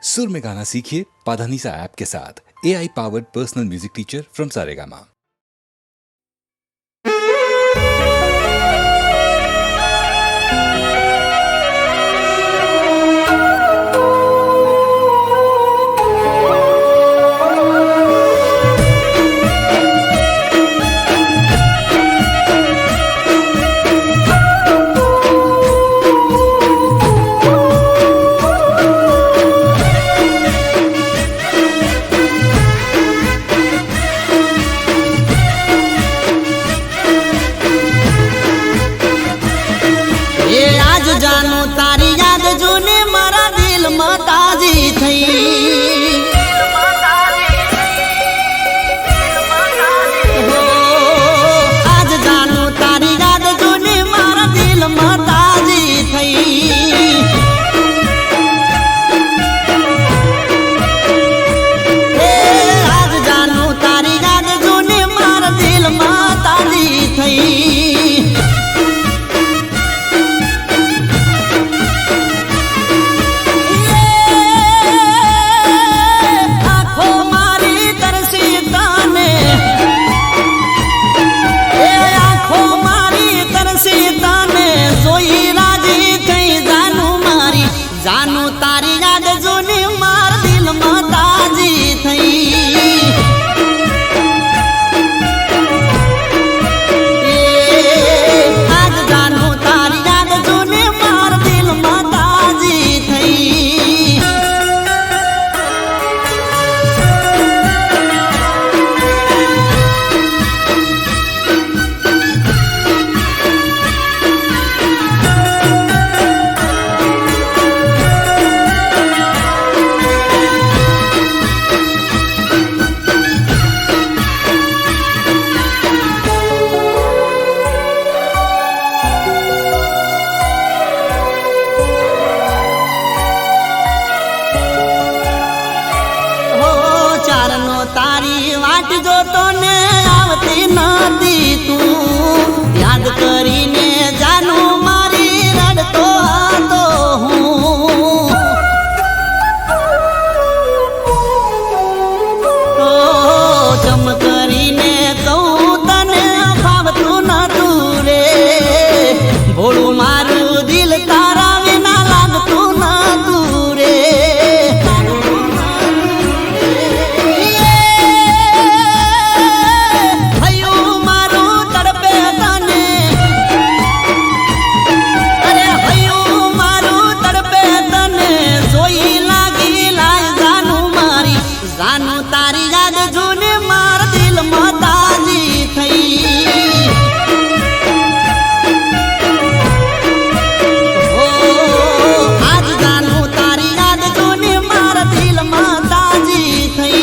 सुर में गाना सीखिए पाधानीसा ऐप के साथ। AI powered personal music teacher from Saregama. जानो तारी याद जोने मारा दिल में ताजी थई। आज जानो तारी याद जोने मारा दिल में ताजी थई। आज जानो तारी याद जोने मारा दिल में ताजी थई। जानो तारी याद जोने मार दिल में ताजी थई। आज जानो तारी याद जोने मार दिल में ताजी थई। तारी वाट जो तो ने आवती नदी तू याद करीने जानू मारी रड़तो आतो हूँ। तो चम करीने कहूँ तने फावतू न तू रे भोळू मारू दिल तारा विना लागतू न तू रे। जानो तारी याद जोने मार दिल में ताजी थई। आज जानो तारी याद जोने मार दिल में ताजी थई।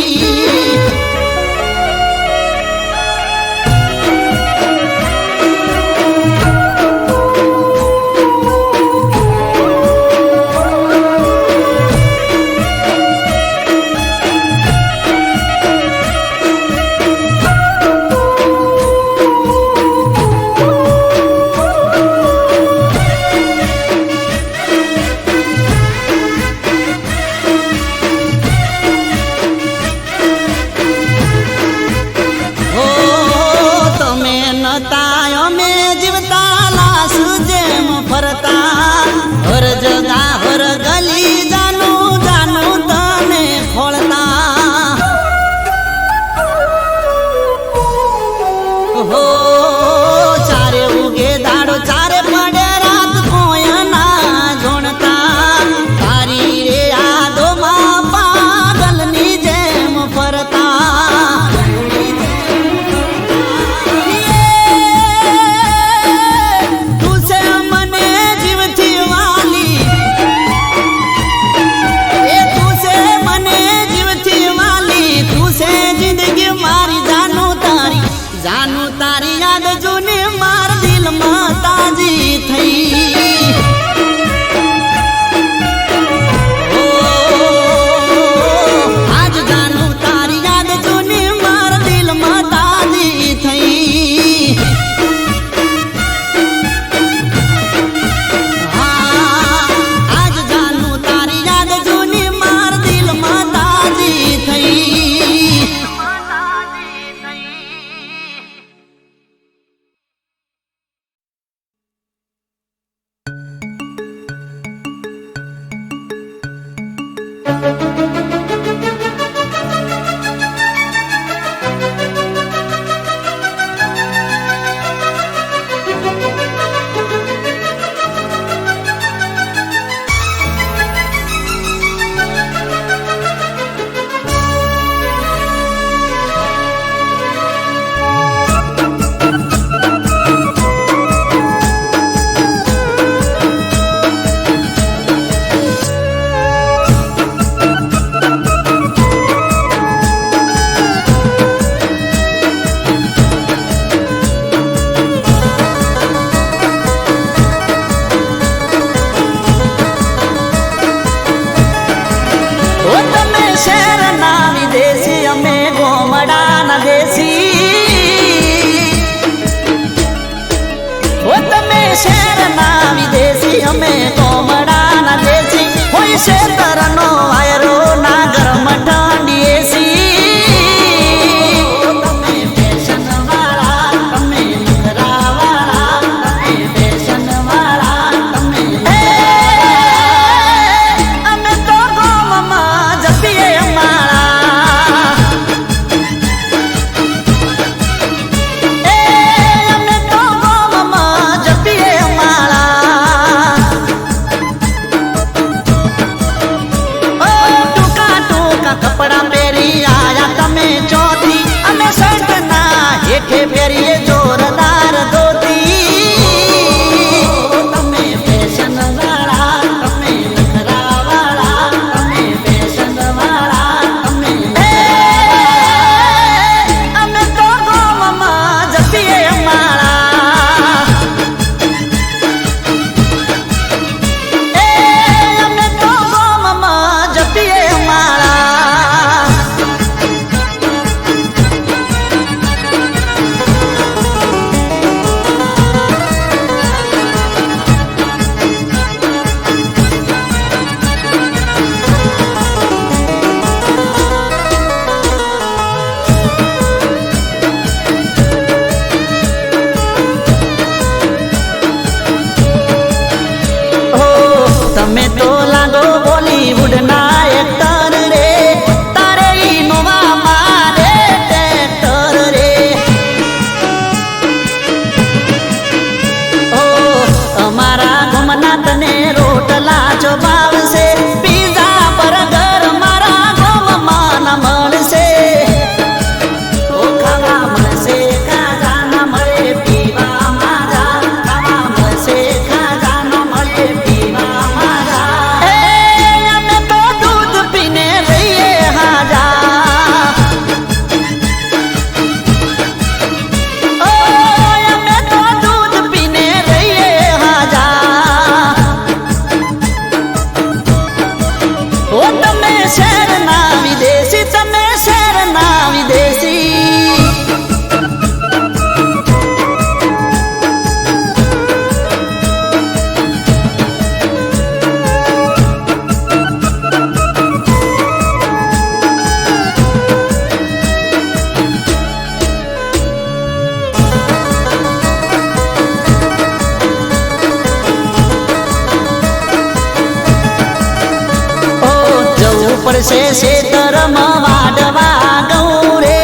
પડશે શેતરમાં વાડવા ગૌરે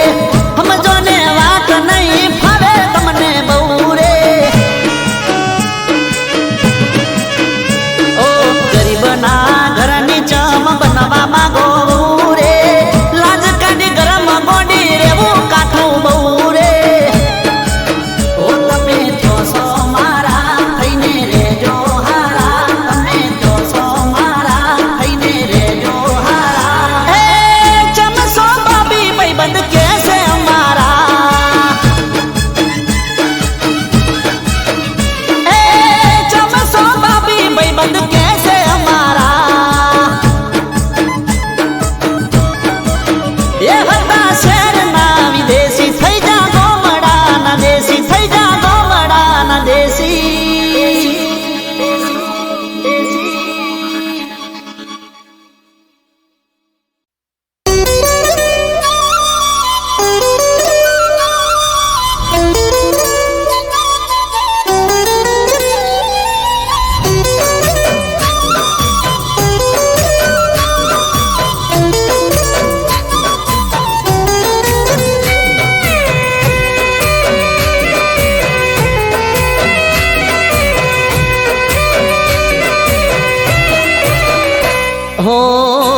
સમજો ને વાત નહીં ફાવે તમને બહુ રે ઓ ગરીબના ઘરની ચમ બનવા માંગો રે લાજ કાઢી ગરમ ગોડી રેવું કાઠું બહુ રે ઓ તમે જોશો મારા થઈને રેજો હારા તમે જોશો મારા થઈને રેજો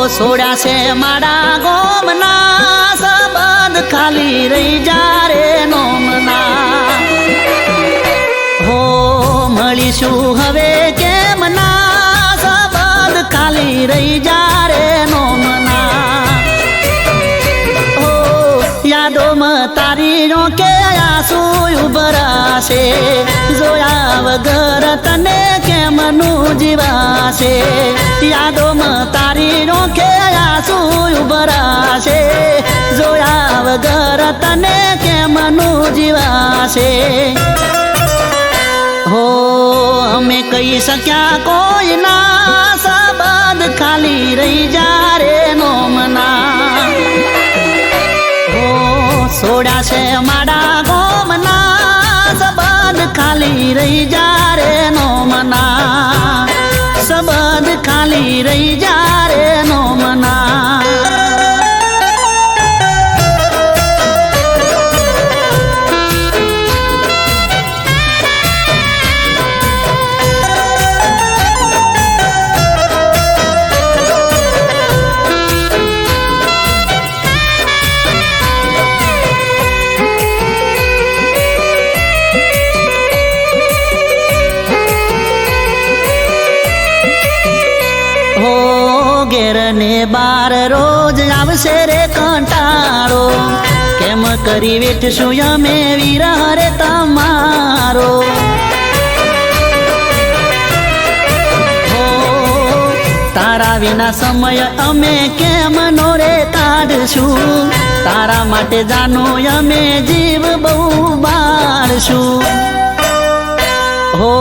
સોડા છે મારા ગોમના સંબંધ ખાલી રહી જા રે નોમના હો મળીશું હવે કેમ ના સંબંધ ખાલી રહી જા રે નોમના હો યાદોમાં તારી રોકે આંસુ ઉભરાશે જોયા વગર તને કેમનું જીવાશે યાદોમાં તારી રોકે આંસુ ઉભરાશે જોયા વગર તને કેમનું જીવાશે હો અમે કહી શક્યા કોઈ ના સંબંધ ખાલી રહી જા રે નોમના હો સોડા છે મારા ગોમના સંબંધ ખાલી રહી જા રે નોમના સંબંધ ખાલી રહી જા રે નોમના ઘેરને બાર રોજ આવશે રે કંટાળો કેમ કરી વેઠશું અમે વિરહ રે તમારો હો તારા વિના સમય અમે કેમ નો રે કાઢશું તારા માટે જાનો અમે જીવ બહુ બાળશું હો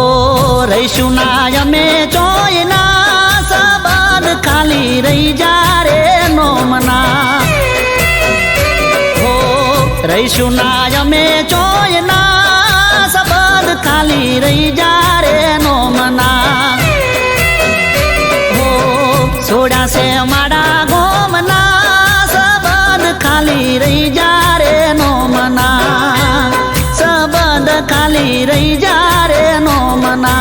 રહીશું ના અમે ચોયના ખાલી રહી જા રે નોમના હો રહીશું ના અમે ચોયના સંબંધ ખાલી રહી જા રે નોમના હો સોડા છે મારા ગોમના સંબંધ ખાલી રહી જા રે નોમના સંબંધ ખાલી રહી જા રે નોમના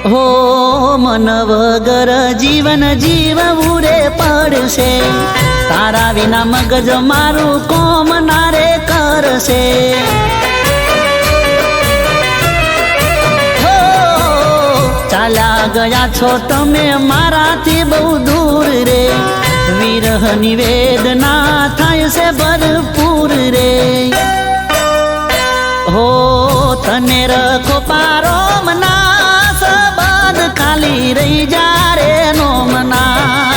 હો મન વગર જીવન જીવવું રે પડશે તારા વિના મગજ મારું કોમ ના રે કરશે હો ચાલ્યા ગયા છો તમે મારાથી બહુ દૂર રે વિરહની વેદના થાય છે ભરપૂર રે હો તને રખો પારો મના ખાલી રહી જા રે નોમના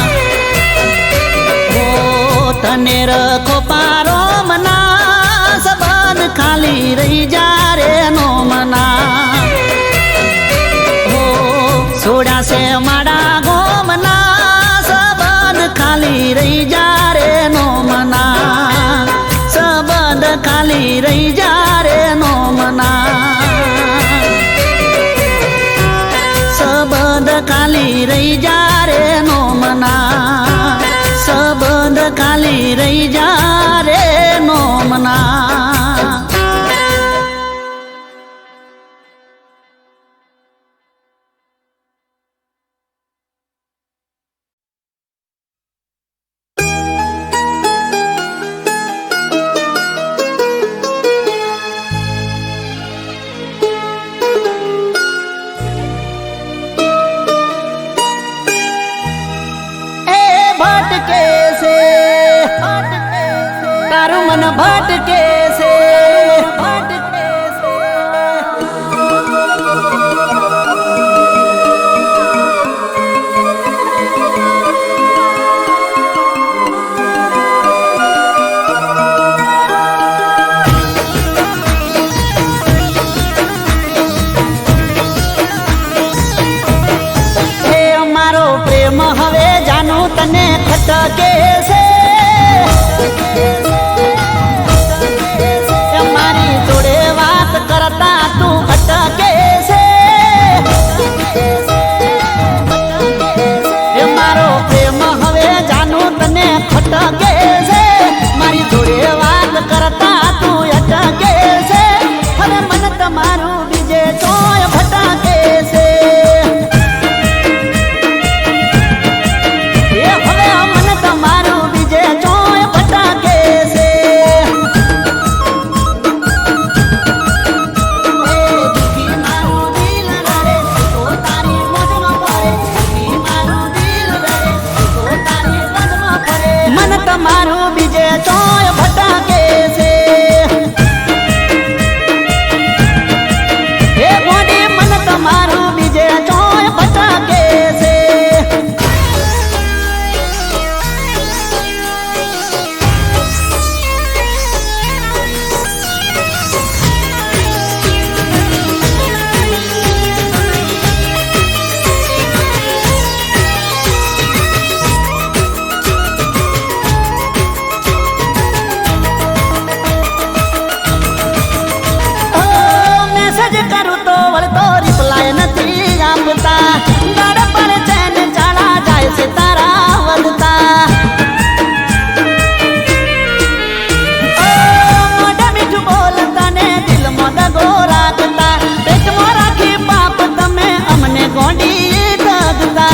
હો તને રખો પારો મના સંબંધ ખાલી રહી જા રે નોમના હો સોડા છે મારા ગોમના સંબંધ ખાલી રહી જા રે નોમના સંબંધ ખાલી રહી જા રે નોમના સંબંધ ખાલી રહી જા રે નોમના સંબંધ ખાલી રહી જા રે નોમના તારું મન ભટકે છે હે અમારો પ્રેમ હવે જાનું તને ખટકે ભટકે છે મારી જોડે વાત કરતા તું અટકે છે હવે મન તમારું બીજે ચોય ભટકે છે એ હવે મન તમારું બીજે ચોય ભટકે છે તમારું બીજે ચોય ભટકે છે હે ગોડી મન તમારું બીજે ચોય ભટકે છે કરું તો વળતો રિપ્લાય નથી આપતા ગળ પર ચેન ચાલા જાય છે તારા વધતા મોઢા મીઠું બોલતા ને દિલમાં દગો રાખતા પેટમાં રાખી પાપ તમે અમને ગોંડી દગતા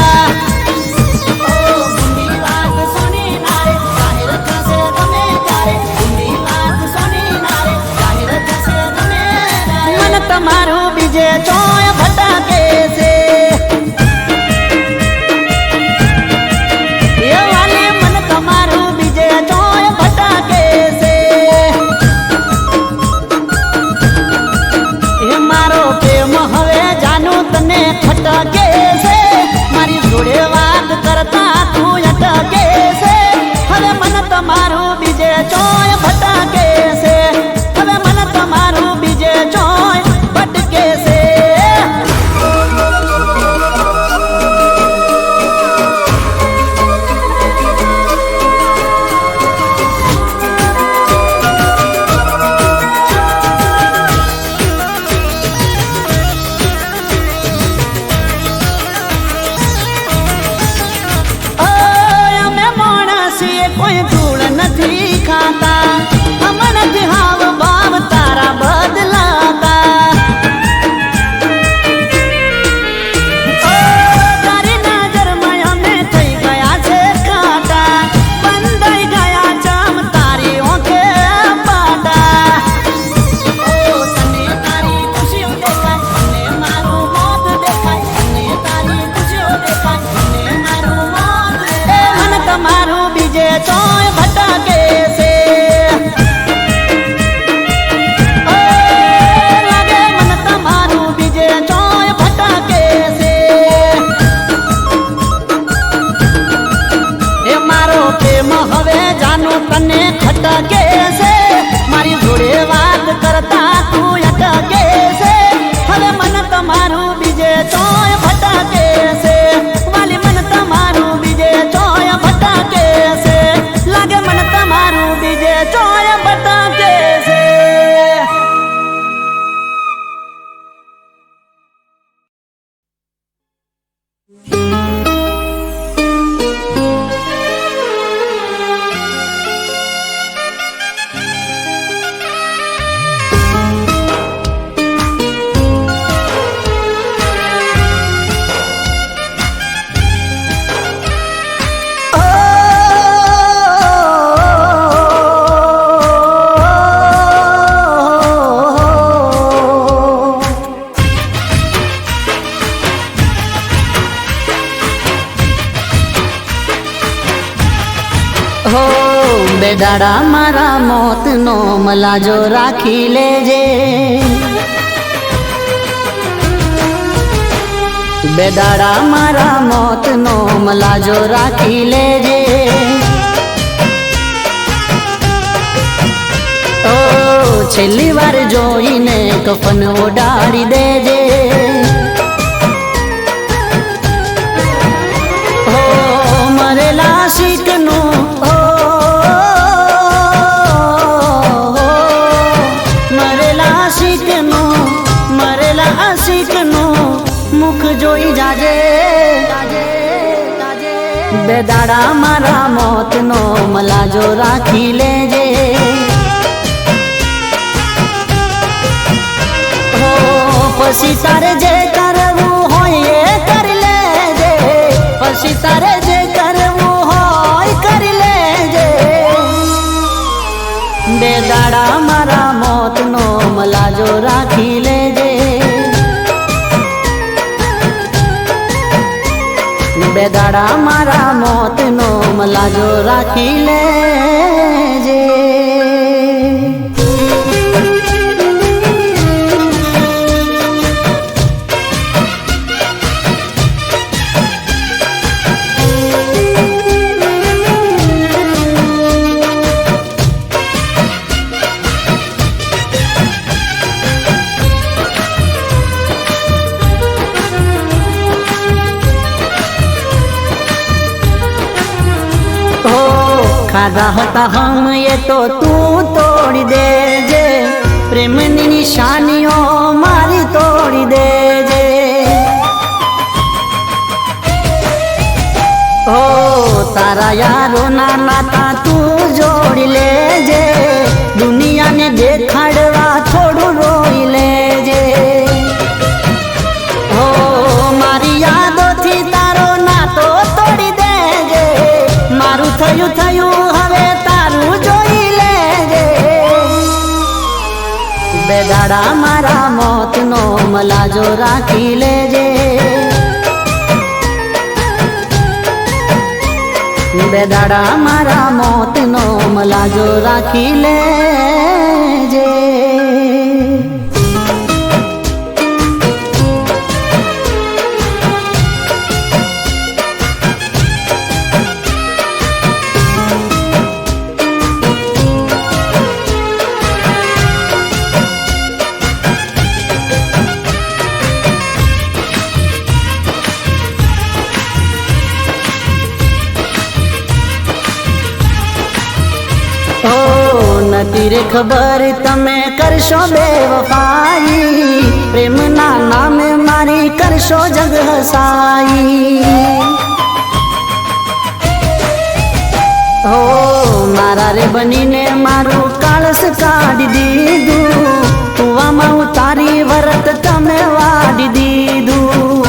તમારું બીજે ચોય ભટકે છે એ વાલી મન તમારું બીજે ચોય ભટકે છે એ મારો પ્રેમ હવે જાનું તને ખટકે છે મારી જોડે વાત કરતા તું અટકે છે હવે મન તમારું બીજે ચોય ભટકે છે હવે મન તમારું બીજે ચોય ભટકે છે અમે માણસીએ કોઈ ધૂળ નથી ખાતા અમણથી હાવ ભાવ તારા બદલાતા તારી નજરમાં અમે થઈ ગયા છે કાંટા બંધાઈ ગયા ચામ તારી ઓંખે પાટા તને તારી ખુશીઓ દેખાય અને મારું મોત દેખાય અને તારી ખુશીઓ દેખાય અને મારું મોત દેખાય મન તમારું બીજે ચોય ભટકે છે લાગે મન તમારું બીજે ચોય ભટકે છે એ મારો પ્રેમ હવે જાનું તને ખટકે છે મારી જોડે વાત કરતા તું અટકે છે હવે મન તમારું બીજે ચોય ભટકે છે વાલી મન તમારું બીજે ચોય ભટકે છે લાગે મન તમારું બીજે ચોય ભટકે છે હો બેદાડા મારા મોતનો મલાજો રાખી લેજે બેદાડા મારા મોતનો મલાજો રાખી લેજે ઓ છેલ્લી વાર જોઈને કફન ઓડાડી દેજે ઓ મરેલા શીખનું મુખ જોઈ જાજે બેદાડા મારા મોત મોતનો મલાજો રાખી લેજે. હો પછી તારે જે કરવું હોય એ કરી લેજે. પછી તારે જે કરવું હોય કરી લેજે. બે દાડા મારા મોતનો મલાજો રાખી લેજે. બે દાડા મારા મોતનો મલાજો રાખી લેજે. ખાધા હતા હમ એ તો તું તોડી દેજે. પ્રેમની નિશાનીઓ મારી તોડી દેજે. હો તારા યારો ના નાતા તું જોડી લેજે. દુનિયાને દેખાડવા થોડું રોઈ લેજે. હો મારી યાદોથી તારો નાતો તોડી દેજે. મારું થયું થયું હવે તારું જોઈ લેજે. બે દાડા મારા મોતનો મલાજો રાખી લેજે. બે દાડા મારા મોતનો મલાજો રાખી લેજે. નથી રે ખબર તમે કરશો બેવફાઈ. પ્રેમના નામે મારી કરશો જગ હસાઈ. હો મારા રે બનીને મારું કાળસ કાઢી દીધું. કુવામાં ઉતારી વરત તમે વાડી દીધું.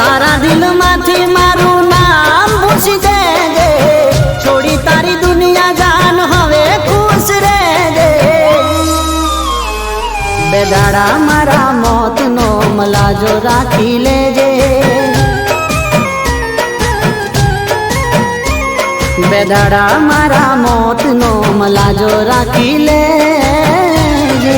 તારા દિલમાંથી મારું નામ ભૂસી દેજે. છોડી તારી દુનિયા જાન હવે ખુશ રહેજે. બે દાડા મારા મોતનો મલાજો રાખી લેજે. બે દાડા મારા મોતનો મલાજો રાખી લેજે.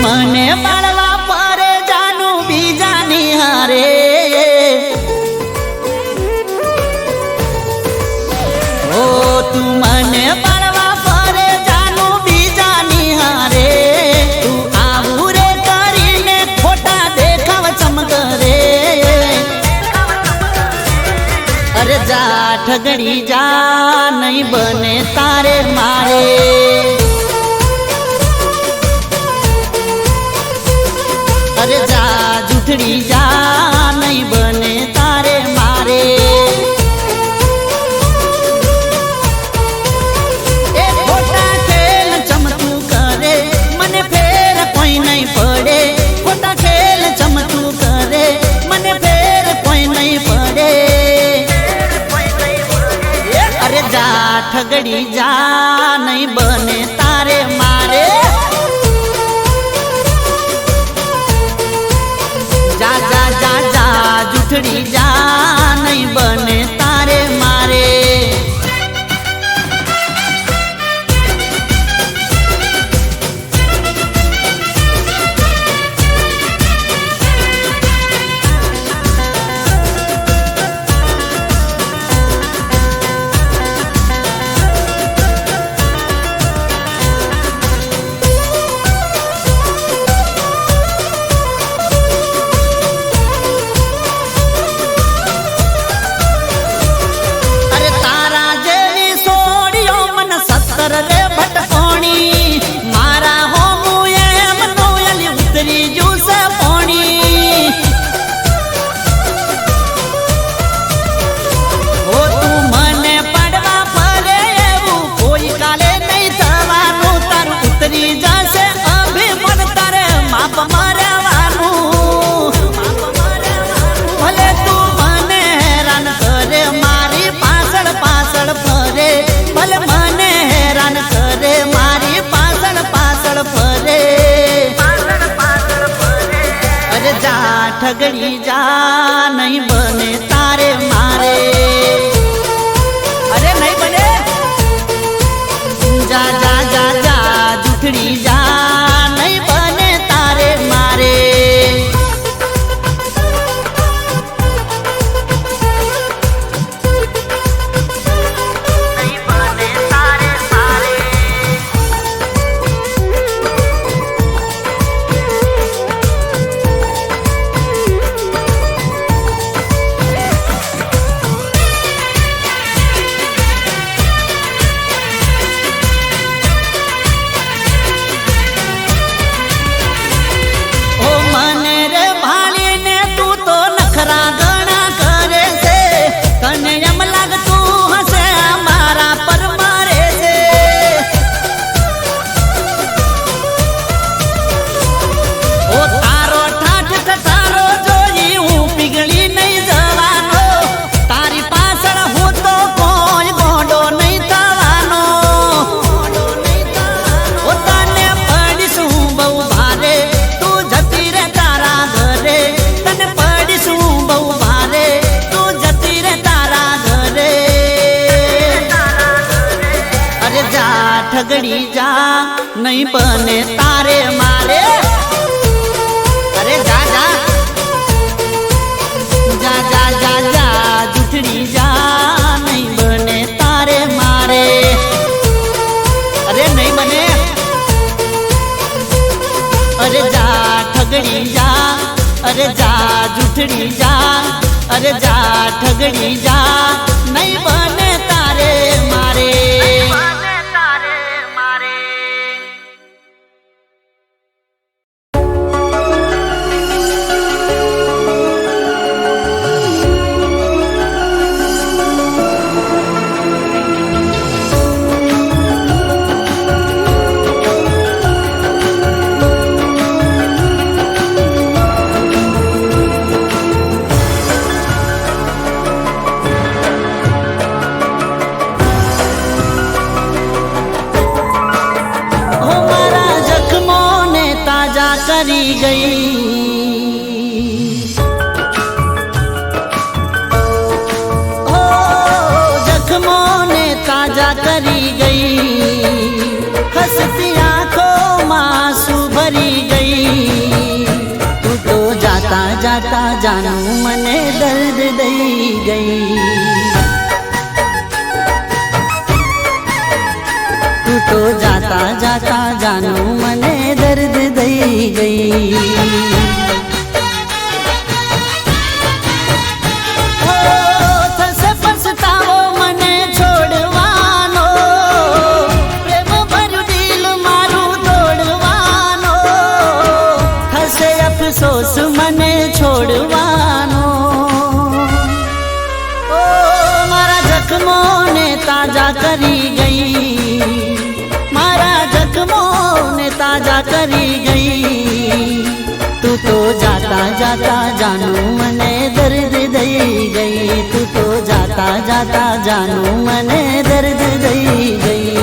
મને બાળવા પરે જાનું બીજાની હારે. ઓ તું મને બાળવા પરે જાનું બીજાની હારે. તું આવું રે કરીને ખોટા દેખાવ ચમકરે. અરે જા ઠગડી જા નહીં બને તારે મારે. અરે જા જૂઠડી જા નહીં બને તારે મારે. એ ખોટા ખેલ ચમતું કરે મને ફેર કોઈ નહીં પડે. ખોટા ખેલ ચમતું કરે મને ફેર કોઈ નહીં પડે. અરે જા ઠગડી જા નહીં બને તારે મારે. જા જા જા જા જૂઠડી જા નહીં બને તારે મારે. અરે જા ઠગડી જા નહીં બને તારે મારે અરે નહીં બને જા જા જા જા જૂઠડી જા નહીં બને તારે મારે ઠગડી જા નહીં બને તારે મારે અરે જા જા જા જા જા જા જૂઠડી જા નહીં બને તારે મારે અરે નહીં બને અરે જા ઠગડી જા અરે જા જૂઠડી જા અરે જા ઠગડી જા નહીં બને તારે મારે કરી ગઈ ઓ જખમોને તાજા કરી ગઈ હસતી આંખોમાં આંસુ ભરી ગઈ તું તો જાતા જાતા જાનું મને દર્દ દઈ ગઈ તું તો જાતા જાતા જાનું મને દર્દ દઈ ગઈ થશે પછતાવો મને છોડવાનો પ્રેમ ભર્યું દિલ મારું તોડવાનો થશે અફસોસ મને છોડવાનો ઓ મારા જખમોને તાજા કરી ગઈ મારા જખમોને તાજા કરી ગઈ તું તો જાતા જાતા જાનું મને દર્દ દઈ ગઈ તું તો જાતા જાતા જાનું મને દર્દ દઈ ગઈ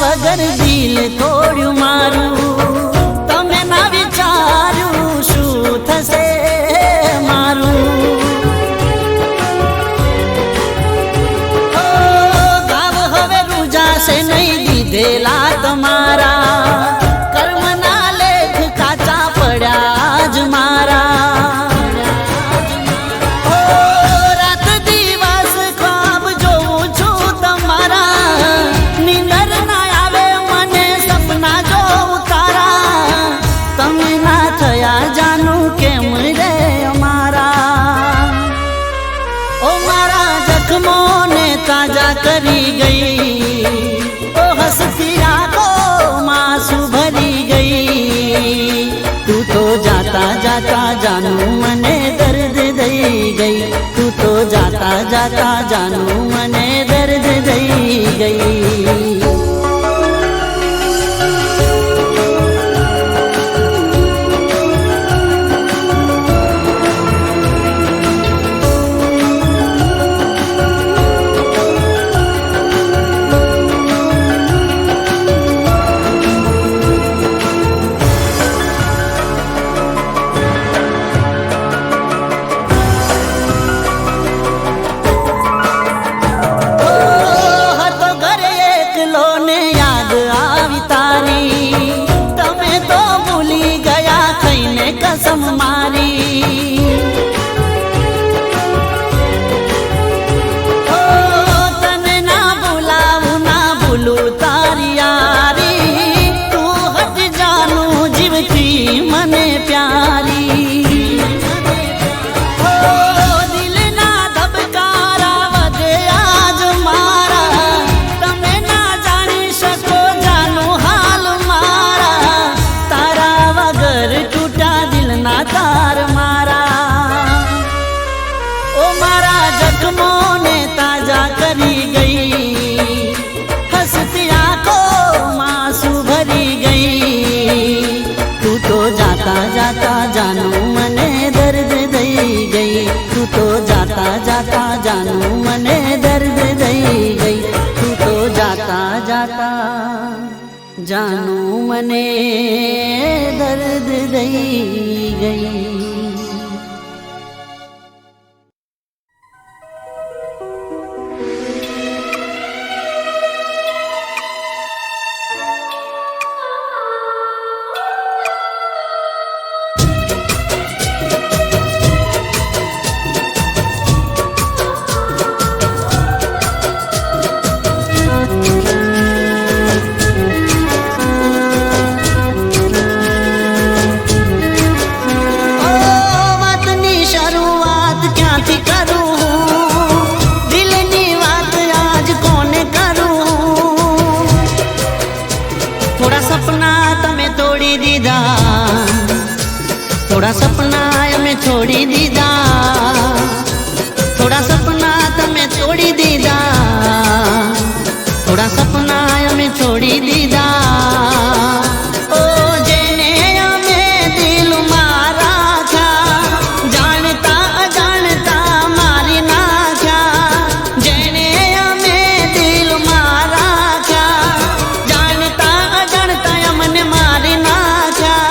વગર દિલ તોડ્યું મારું તમે ના વિચાર્યું શું થશે મારું ગાવ હવે રૂજાશે નહીં દીધેલા તમારા કર્મના લેખ કાચા પડ્યા જ મારા તાજા કરી ગઈ ઓ હસતી આંખોમાં આંસુ ભરી ગઈ તું તો જાતા જાતા જાતા જાનું મને દર્દ દઈ ગઈ, તું તો જાતા જાતા જાનું મને દર્દ દઈ ગઈ. कसम मारी ओ तने ना बुलाऊं ना भूलूं तारी यारी, तू हट जानू जीवती मने प्यारी. ओ दिल ना धबकारा वधे आज मारा, तमे ना जानी શકો જાનું હાલ મારા, તારા વગર ના તાર મારા. ઓ મારા જખમો ને તાજા કરી ગઈ, હસતી આંખોમાં આંસુ ભરી ગઈ, તું તો જાતા જાતા જાનું મને દર્દ દઈ ગઈ, તું તો જાતા જાતા જાનું મને દર્દ દઈ ગઈ, તું તો જાતા જાતા જાનું મને દર્દ દઈ ગઈ. થોડા સપના અમે છોડી દીધા, થોડા સપના તમે તોડી દીધા, થોડા સપના અમે છોડી દીધા. ઓ જેને અમે દિલમાં રાખ્યા, જાણતા અજાણતા મારી નાખ્યા, જેને અમે દિલમાં રાખ્યા, જાણતા અજાણતા અમને મારી નાખ્યા.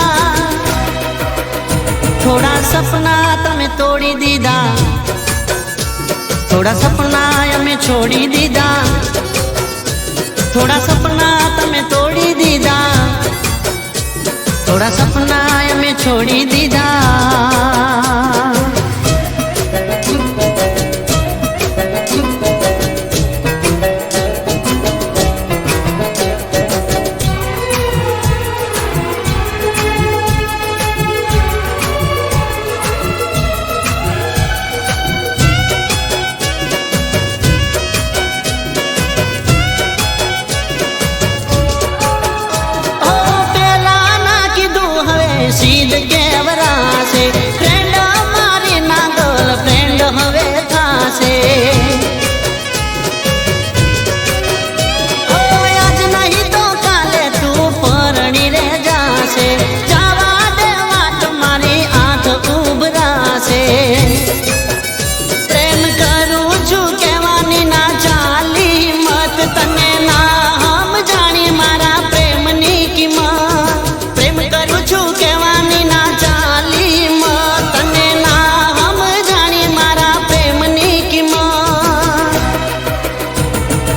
થોડા સપના તમે તોડી દીધા, થોડા સપના અમે છોડી દીધા, થોડા સપના તમે તોડી દીધા, થોડા સપના અમે છોડી દીધા. સીધ કેવરાશે, ફ્રેન્ડ મારી ના ગર્લફ્રેન્ડ હવે થાશે. આજ નહીં તો કાલે તું પરણી રે જાશે, જવા દે વાત મારી આંખ ઉભરાશે. પ્રેમ કરું છું કહેવાની ના ચાલી મત, તને ના સમજાણી મારા પ્રેમની કિંમત. પ્રેમ કરું છું કહેવાની ના ચાલી મત, તને ના સમજાણી મારા પ્રેમની કિંમત.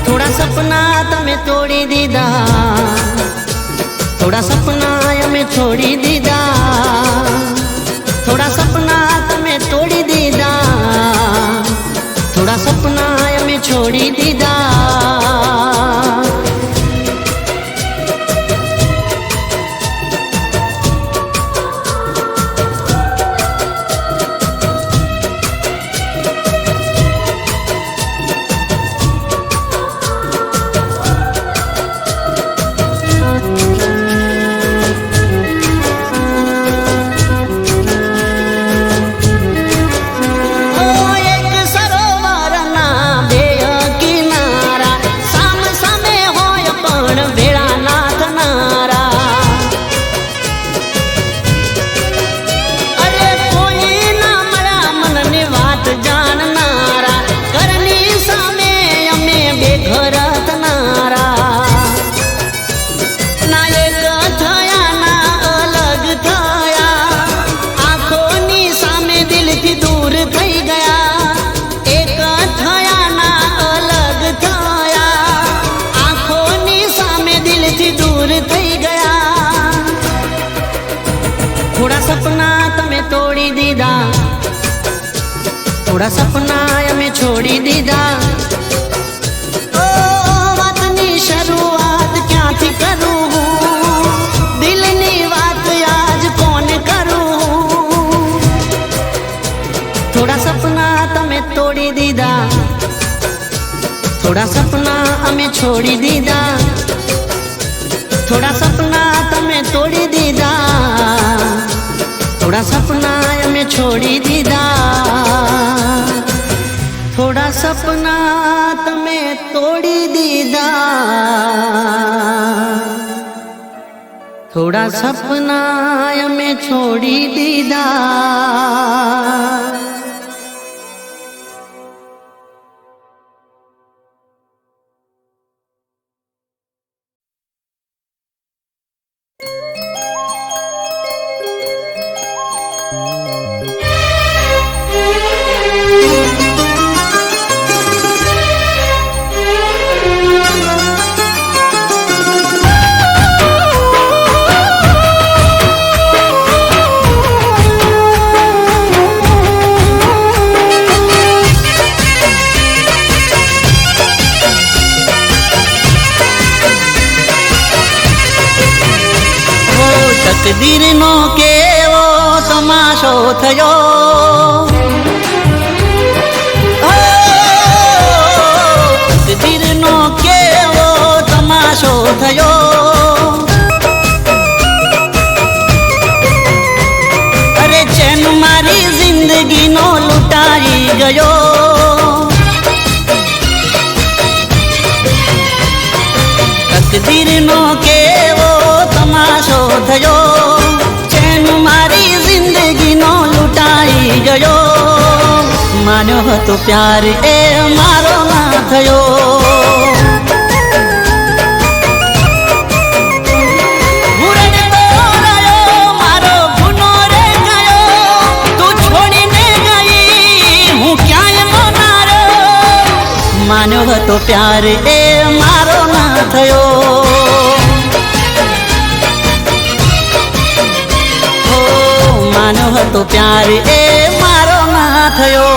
થોડા સપના તમે તોડી દીધા, થોડા સપના અમે છોડી દીધા, થોડા સપના તમે તોડી દીધા, થોડા સપના અમે છોડી દીધા. તોડી દીધા, થોડા સપના અમે છોડી દીધા. ઓ વાતની શરૂઆત ક્યાંથી કરું હું, દિલની વાત આજ કોને કરું. થોડા સપના તમે તોડી દીધા, થોડા સપના અમે છોડી દીધા, થોડા સપના તમે તોડી દીધા, થોડા સપના અમે છોડી દીધા, થોડા સપના તમે તોડી દીધા, થોડા સપના અમે છોડી દીધા. તકદીરનો કેવો તમાશો થયો, તકદીરનો કેવો તમાશો થયો. અરે ચેન મારી જિંદગીનો લૂંટાઈ ગયો. તકદીરનો કેવો તમાશો થયો, ચેન મારી જિંદગીનો લૂંટાઈ ગયો. માન્યો હતો પ્યાર એ મારો ના થયો. મારો ગુનો રે ગયો, તું છોડીને ગઈ, હું ક્યાંય નો ના રહ્યો. માન્યો હતો પ્યાર એ મારો ના થયો. માનો હતો પ્યાર એ મારો ના થયો.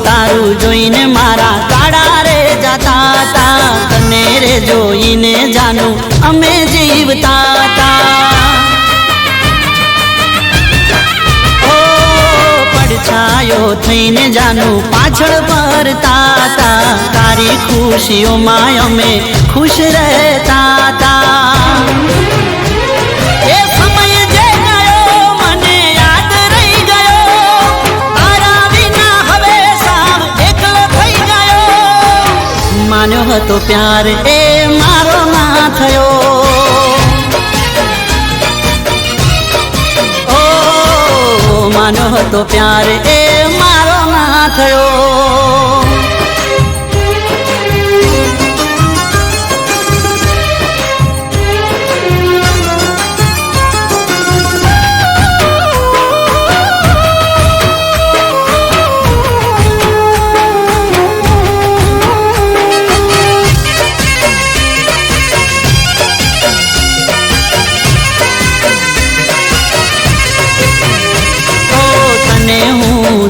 તારું જોઈને મારા કાળા રે જાતા તા, તને રે જોઈને જાનું અમે જીવતા તા. ઓ પડછાયો થઈને જાનું પાછળ ફરતા તા, તારી ખુશીઓમાં અમે ખુશ રહેતા તા. માન્યો હતો પ્યાર એ મારો ના થયો. ઓ માન્યો હતો પ્યાર એ મારો ના થયો.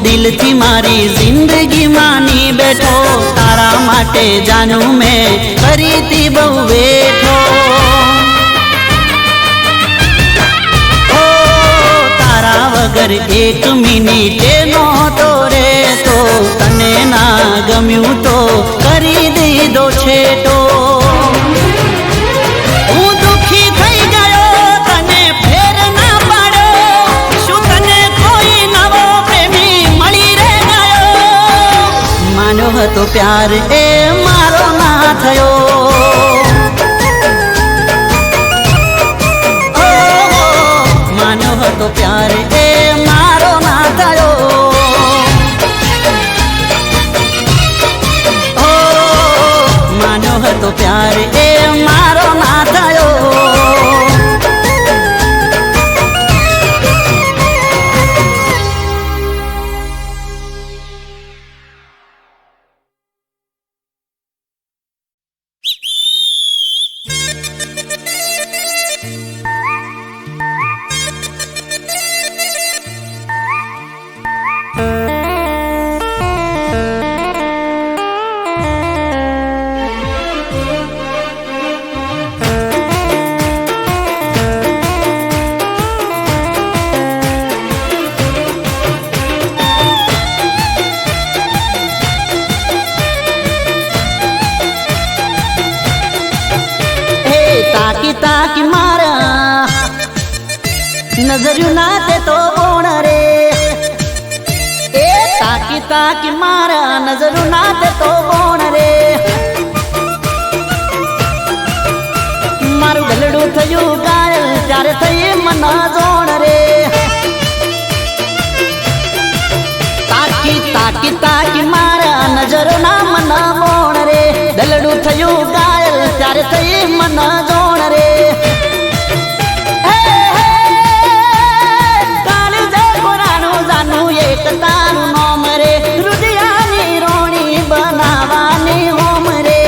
દિલથી મારી જિંદગી માની બેઠો, તારા માટે જાનું મેં કરીતી બહુ બેઠો. ઓ તારા વગર એક મિનિટે નહોતો રહેતો, તને ના ગમ્યું તો કરી દીધો છેટો. હતો પ્યાર એ મારો ના થયો. ઓ માન્યો હતો પ્યાર એ મારો ના થયો. તાકી મારા નજર્યું ના તે તો બોણ રે એ તાકી મારા નજર્યું ના તે તો બોણ રે મારું ગલડું થયું ગાયલ ત્યારે થઈ મન જોણ રે તાકી મારા નજરો ના મન બોણ રે ગલડું થયું ગાયલ ત્યારે થઈ મન જોણ રે કાળી જય પુરાણું જાનું એક તારું નોમ રે રુદિયાની રોણી બનાવાની હોમ રે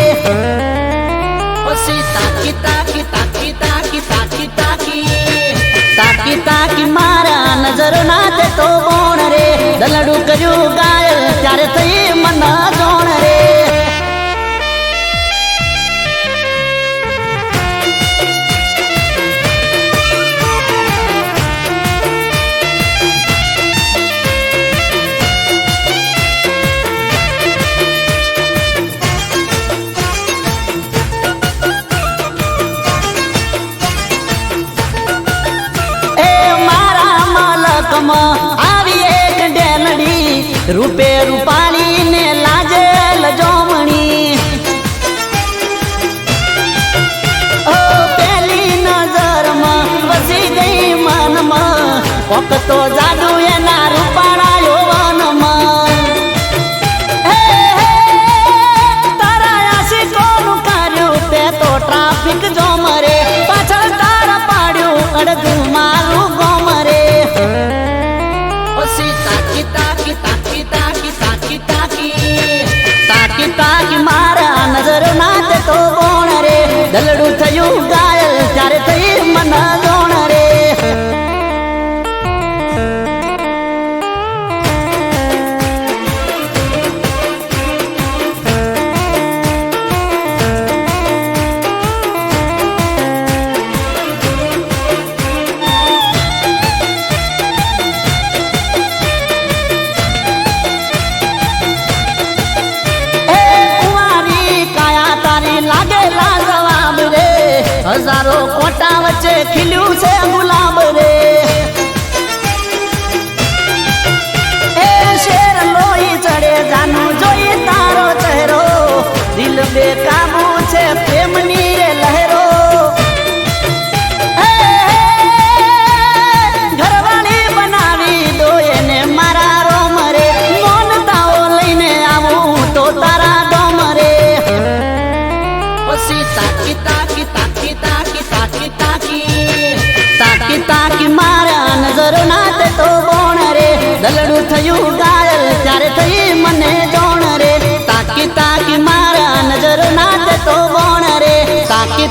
પછી તાકી મારા નજરો ના તે તો બોણ રે દલડું કર્યું ગાયલ ત્યારે થઈ મન જોણ રે આવી એક ડેલડી રૂપે રૂપાળી ને લાજે લજોમણી ઓ પેલી નજરમાં વસી ગઈ મનમાં કોક તો જાદુ એના રૂપાળા યૌવનમાં તારા આશિકોનું કર્યું તે તો ટ્રાફિક જોમ રે પાછળ તારા પાડ્યું અડધું મારું ગોમ રે તાકી મારા નજરો ના તે તો બોણ રે દલડું થયું ગાયલ ત્યારે થઈ મન જોણ રે હજારો કોટા વચ્ચે ખીલ્યું છે ગુલાબ રે એ શેર લોહી ચડે જાનું જોઈ તારો ચહેરો દિલ બેકાબુ છે પ્રેમની રે લહેરો ઘરવાળી બનાવી દો એને મારા રોમ રે મોનતાઓ લઈને આવું તો તારા ડોમ રે પછી તાકી મારા નજરો ના તે તો બોણ રે દલડું થયું ગાયલ ત્યારે થઈ મને જોણ રે તાકી મારા નજરો ના તે તો બોણ રે તાકી